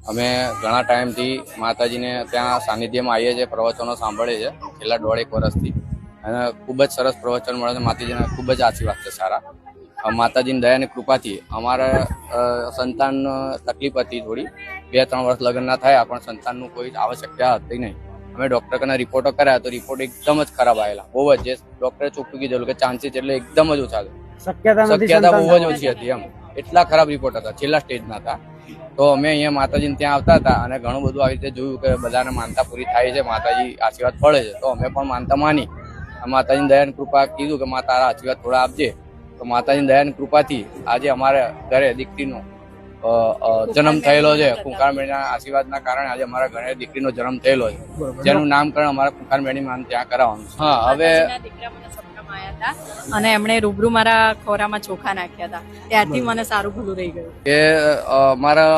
અમે ઘણા ટાઈમથી માતાજીને ત્યાં સાનિધ્યમાં આવીએ છીએ, પ્રવચનો સાંભળીએ છીએ છેલ્લા 1.5 વર્ષથી, અને ખૂબ જ સરસ પ્રવચન મળે છે. માતાજીના ખૂબ જ આશીર્વાદ છે સારા. માતાજીની દયાની કૃપાથી અમારા સંતાન તકલીફ હતી થોડી, 2-3 વર્ષ લગ્ન ના થયા, પણ સંતાનનું કોઈ આવશ્યકતા હતી નહીં. અમે ડૉક્ટર કને રિપોર્ટો કર્યા તો રિપોર્ટ એકદમ જ ખરાબ આવેલા, બહુ જ, જે ડૉક્ટરે ચોખ્ખું કીધેલું કે ચાન્સીસ એટલે એકદમ જ ઓછા છે, શક્યતા બહુ જ ઓછી હતી. એમ એટલા ખરાબ રિપોર્ટ હતા, છેલ્લા સ્ટેજના હતા. તો અમે અહીંયા માતાજીને ત્યાં આવતા હતા અને ઘણું બધું આવી રીતે જોયું કે બધાને માનતા પૂરી થાય છે, માતાજી આશીર્વાદ પડે છે. તો અમે પણ માનતા માની, માતાજીની દયાની કૃપા કીધું કે મા તારા આશીર્વાદ થોડા આપજે. તો માતાજીની દયાની કૃપાથી આજે અમારા ઘરે દીકરીનો જન્મ થયેલો છે. કુંકાળમેળીના આશીર્વાદના કારણે આજે અમારા ઘરે દીકરીનો જન્મ થયેલો છે, જેનું નામકરણ અમારા કુંકાળમેળી માં ત્યાં કરાવવાનું છે. હા, હવે અને એમણે રૂબરૂ મારા ખોરામાં ચોખા નાખ્યા હતા, ત્યારથી મને સારું ભલું રહી ગયું. કે મારા